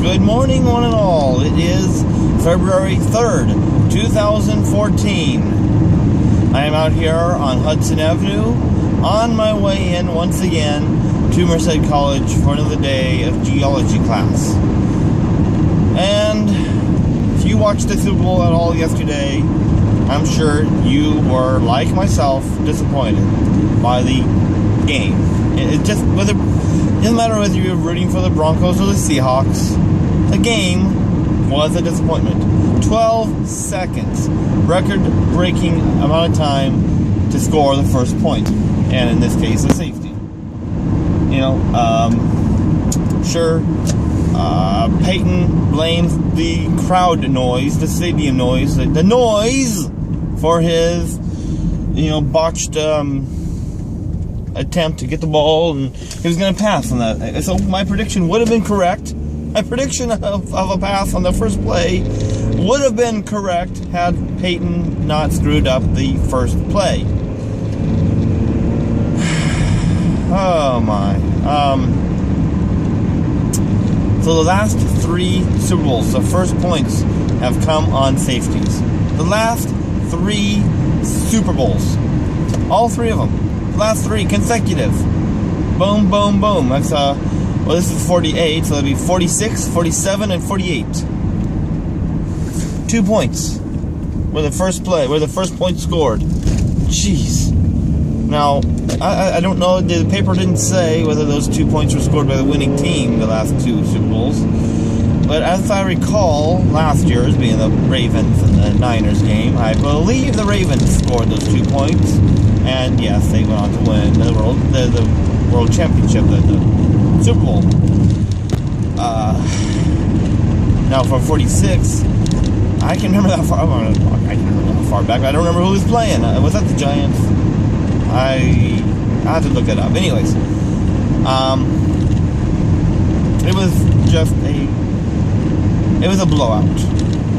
Good morning, one and all. It is February 3rd, 2014. I am out here on Hudson Avenue on my way in once again to Merced College for another day of geology class. And if you watched the Super Bowl at all yesterday, I'm sure you were, like myself, disappointed by the game. It just, it doesn't matter whether you're rooting for the Broncos or the Seahawks, the game was a disappointment. 12 seconds, record-breaking amount of time to score the first point, and in this case, a safety. Sure, Peyton blames the crowd noise, the stadium noise, the noise for his, botched attempt to get the ball, and he was going to pass on that. So my prediction would have been correct. My prediction of a pass on the first play would have been correct had Peyton not screwed up the first play. Oh my. So the last three Super Bowls, the first points have come on safeties. The last three Super Bowls, all three of them, the last three consecutive. Boom, boom, boom. That's this is 48, so that'll be 46, 47, and 48. 2 points were the first play, where the first point scored. Jeez. Now, I don't know, the paper didn't say whether those 2 points were scored by the winning team the last two Super Bowls. But as I recall, last year's being the Ravens and the Niners game, I believe the Ravens scored those 2 points. And yes, they went on to win the World Championship, the Super Bowl. Now for 46, I can remember that far. I can remember that far back. I don't remember who was playing. Was that the Giants? I have to look it up. Anyways, it was just it was a blowout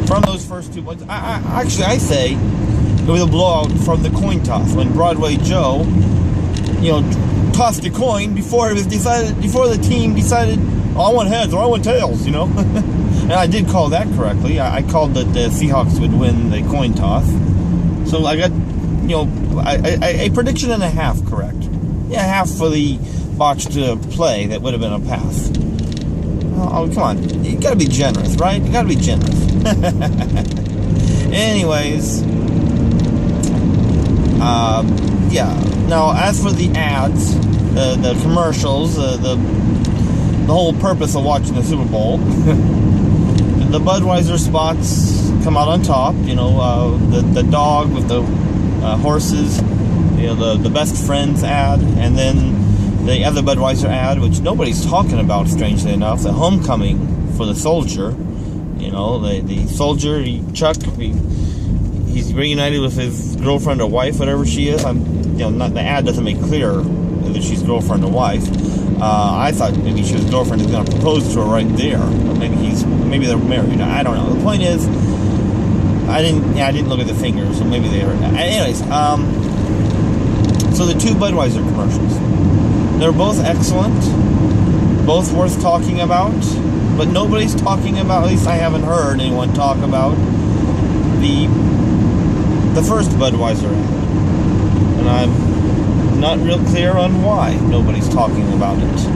from those first 2 points. I say it was a blowout from the coin toss when Broadway Joe, tossed a coin before the team decided, oh, I want heads or I want tails, And I did call that correctly. I called that the Seahawks would win the coin toss. So I got, a prediction and a half correct. Yeah, half for the botched play that would have been a pass. Oh, come on. You gotta be generous, right? You gotta be generous. Anyways. Yeah. Now, as for the ads, the commercials, the whole purpose of watching the Super Bowl, the Budweiser spots come out on top. The dog with the horses, the best friends ad, and then the other Budweiser ad, which nobody's talking about, strangely enough, the homecoming for the soldier. The soldier, Chuck, he's reunited with his girlfriend or wife, whatever she is. The ad doesn't make clear whether she's girlfriend or wife. I thought maybe she was girlfriend is going to propose to her right there. Or maybe they're married. I don't know. The point is, I didn't look at the fingers, so maybe they are. Anyways, so the two Budweiser commercials, they're both excellent, both worth talking about, but nobody's talking about, at least I haven't heard anyone talk about the first Budweiser ad. And I'm not real clear on why nobody's talking about it.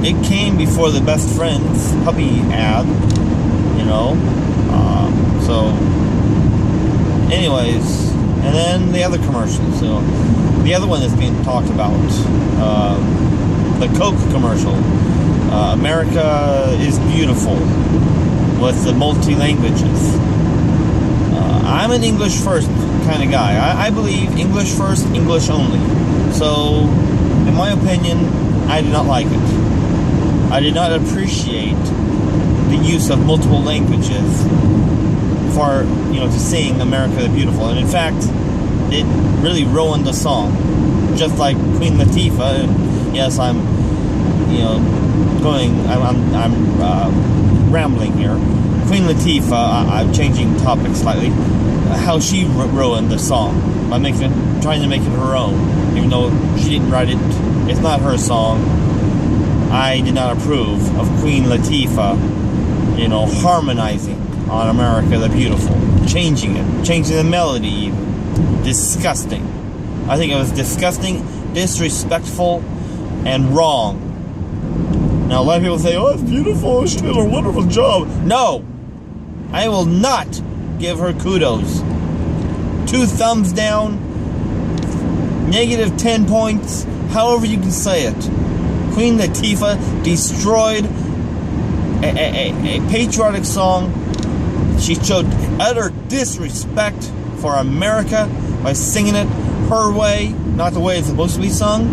It came before the Best Friends puppy ad, so anyways, and then the other commercials. So the other one that's being talked about, the Coke commercial, America is beautiful, with the multi-languages. I'm an English first kind of guy. I believe English first, English only. So, in my opinion, I did not like it. I did not appreciate the use of multiple languages for, to sing America the Beautiful. And in fact, it really ruined the song. Just like Queen Latifah, and yes, I'm rambling here. Queen Latifah, I'm changing topic slightly, how she ruined the song by trying to make it her own, even though she didn't write it. It's not her song. I did not approve of Queen Latifah, harmonizing on America the Beautiful, changing the melody even. Disgusting. I think it was disgusting, disrespectful, and wrong. Now, a lot of people say, oh, it's beautiful, she did a wonderful job. No! I will not give her kudos. 2 thumbs down, negative 10 points, however you can say it. Queen Latifah destroyed a patriotic song. She showed utter disrespect for America by singing it her way, not the way it's supposed to be sung.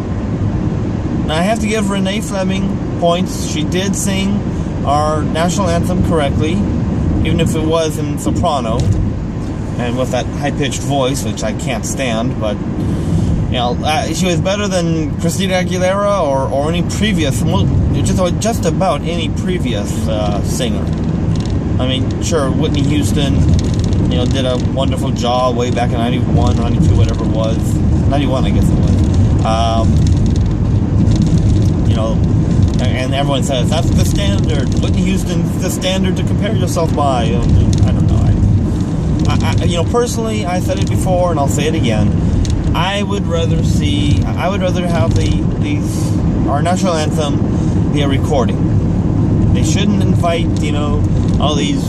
And I have to give Renee Fleming points. She did sing our national anthem correctly, even if it was in soprano and with that high-pitched voice, which I can't stand. But she was better than Christina Aguilera or any previous, just about any previous singer. I mean, sure, Whitney Houston, did a wonderful job way back in 91, 92, whatever it was. 91, I guess it was. And everyone says, that's the standard. Whitney Houston's the standard to compare yourself by. I don't know. Personally, I said it before, and I'll say it again. I would rather have our national anthem be a recording. They shouldn't invite, all these,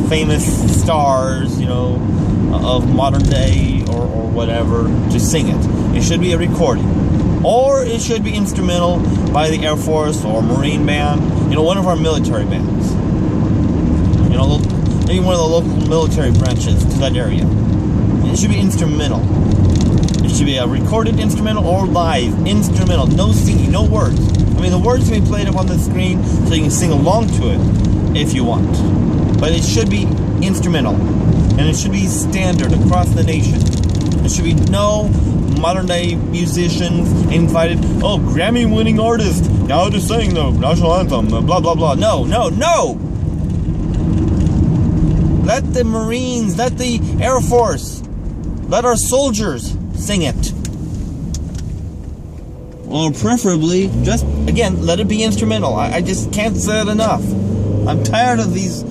famous stars, of modern day or whatever to sing it. It should be a recording. Or it should be instrumental by the Air Force or Marine Band, one of our military bands. Maybe one of the local military branches to that area. It should be instrumental. It should be a recorded instrumental or live instrumental. No singing, no words. I mean, the words can be played up on the screen so you can sing along to it if you want. But it should be instrumental. And it should be standard across the nation. There should be no modern day musicians invited. Oh, Grammy-winning artist now to sing the national anthem. Blah, blah, blah. No, no, no! Let the Marines, let the Air Force, let our soldiers sing it. Or preferably, just, again, let it be instrumental. I just can't say it enough. I'm tired of these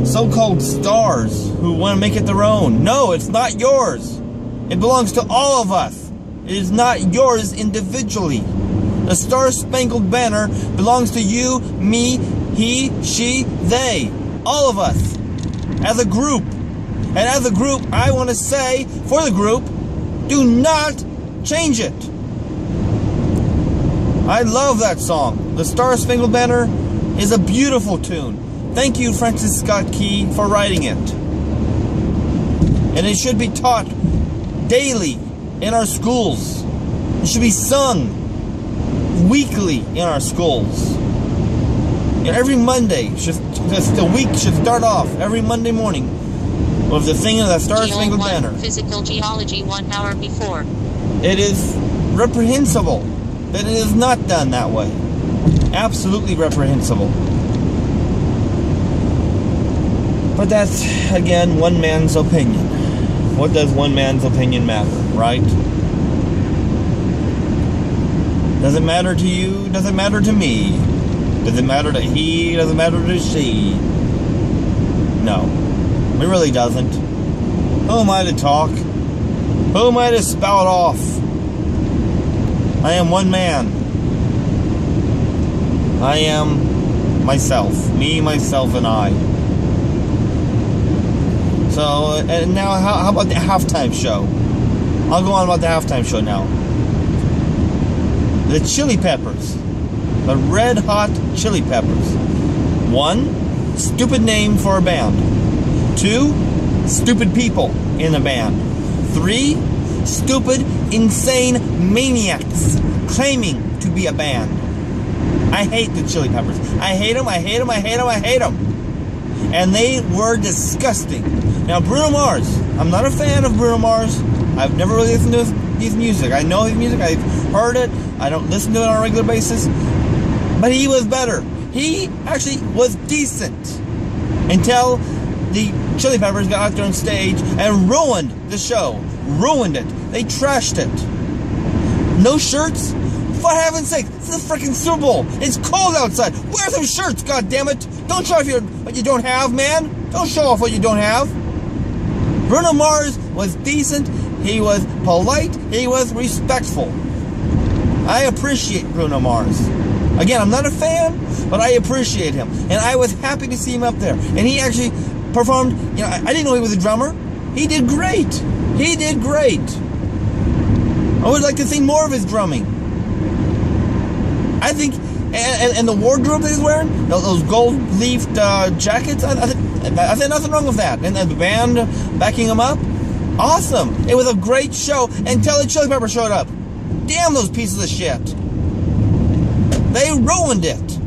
so-called stars who want to make it their own. No, it's not yours. It belongs to all of us. It is not yours individually. The Star-Spangled Banner belongs to you, me, he, she, they. All of us. As a group. And as a group, I want to say, for the group, do not change it. I love that song. The Star-Spangled Banner is a beautiful tune. Thank you, Francis Scott Key, for writing it. And it should be taught daily in our schools. It should be sung weekly in our schools. And every Monday, the week should start off every Monday morning with the singing of the Star-Spangled Banner. Physical geology 1 hour before. It is reprehensible that it is not done that way. Absolutely reprehensible. But that's, again, one man's opinion. What does one man's opinion matter, right? Does it matter to you? Does it matter to me? Does it matter to he? Does it matter to she? No. It really doesn't. Who am I to talk? Who am I to spout off? I am one man. I am myself. Me, myself, and I. So, and now how about the halftime show? I'll go on about the halftime show now. The Chili Peppers. The Red Hot Chili Peppers. 1, stupid name for a band. 2, stupid people in a band. 3, stupid, insane maniacs claiming to be a band. I hate the Chili Peppers. I hate them, I hate them, I hate them, I hate them. And they were disgusting. Now, Bruno Mars. I'm not a fan of Bruno Mars. I've never really listened to his music. I know his music. I've heard it. I don't listen to it on a regular basis. But he was better. He actually was decent. Until the Chili Peppers got out there on stage and ruined the show. Ruined it. They trashed it. No shirts, For heaven's sake, this is a freaking Super Bowl. It's cold outside. Wear some shirts, goddammit. Don't show off what you don't have, man. Don't show off what you don't have. Bruno Mars was decent. He was polite. He was respectful. I appreciate Bruno Mars. Again, I'm not a fan, but I appreciate him. And I was happy to see him up there. And he actually performed, I didn't know he was a drummer. He did great. He did great. I would like to see more of his drumming. I think, and the wardrobe that he's wearing, those gold-leafed jackets, I think nothing wrong with that. And the band backing him up, awesome. It was a great show until the Chili Peppers showed up. Damn those pieces of shit. They ruined it.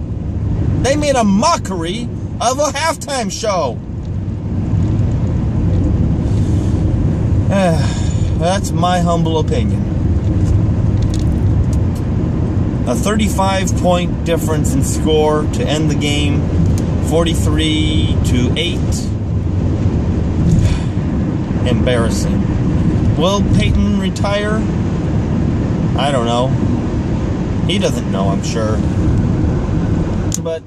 They made a mockery of a halftime show. That's my humble opinion. A 35-point difference in score to end the game, 43-8. Embarrassing. Will Peyton retire? I don't know. He doesn't know, I'm sure. But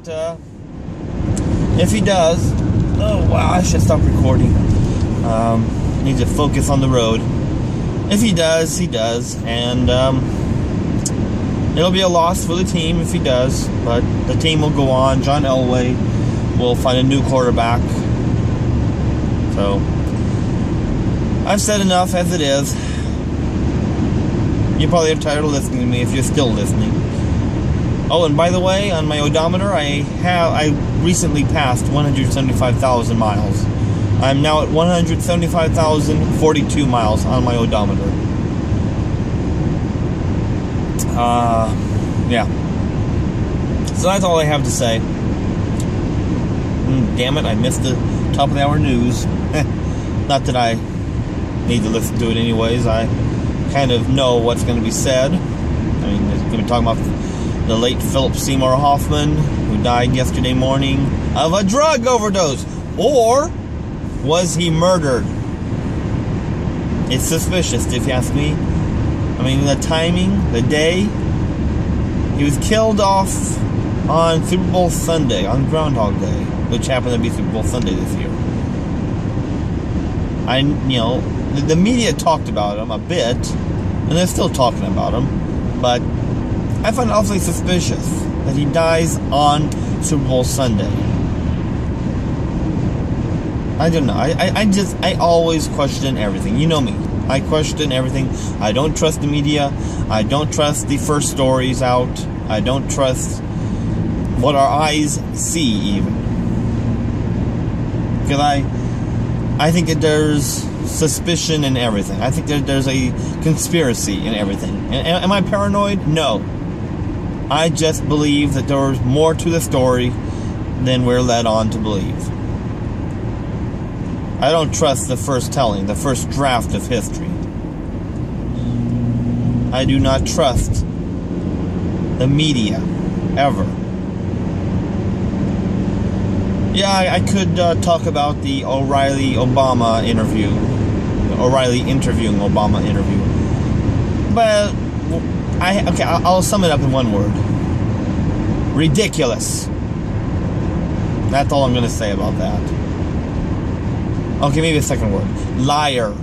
if he does, oh wow, I should stop recording. Need to focus on the road. If he does, he does, and it'll be a loss for the team if he does. But the team will go on. John Elway will find a new quarterback. So I've said enough as it is. You probably are tired of listening to me if you're still listening. Oh, and by the way, on my odometer, I recently passed 175,000 miles. I'm now at 175,042 miles on my odometer. Yeah. So that's all I have to say. Damn it, I missed the top of the hour news. Not that I need to listen to it anyways. I kind of know what's going to be said. I mean, they're going to be talking about the late Philip Seymour Hoffman, who died yesterday morning of a drug overdose. Or was he murdered? It's suspicious, if you ask me. I mean, the timing, the day. He was killed off on Super Bowl Sunday, on Groundhog Day, which happened to be Super Bowl Sunday this year. The media talked about him a bit, and they're still talking about him, but I find it awfully suspicious that he dies on Super Bowl Sunday. I don't know. I always question everything. You know me. I question everything. I don't trust the media. I don't trust the first stories out. I don't trust what our eyes see, even. Because I think that there's suspicion in everything. I think that there's a conspiracy in everything. Am I paranoid? No. I just believe that there's more to the story than we're led on to believe. I don't trust the first telling, the first draft of history. I do not trust the media, ever. Yeah, I could talk about the O'Reilly-Obama interview. O'Reilly interviewing Obama interview. But, I'll sum it up in one word. Ridiculous. That's all I'm going to say about that. Okay, maybe a second word. Liar.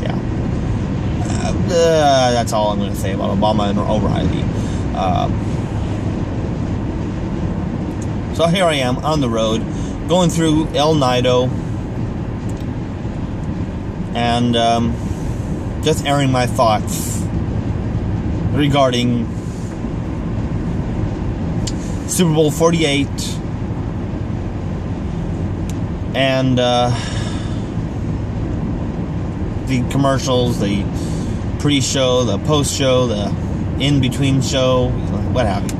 Yeah. That's all I'm going to say about Obama and O'Reilly. So here I am on the road, going through El Nido, and just airing my thoughts regarding Super Bowl 48 and the commercials, the pre-show, the post-show, the in-between show, what have you.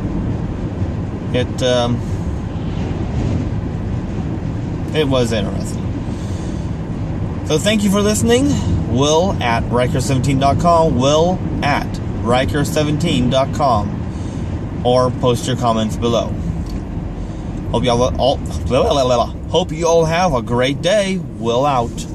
It was interesting. So thank you for listening. Will at Riker17.com. Will at Riker17.com. Or post your comments below. Hope you all have a great day. Will out.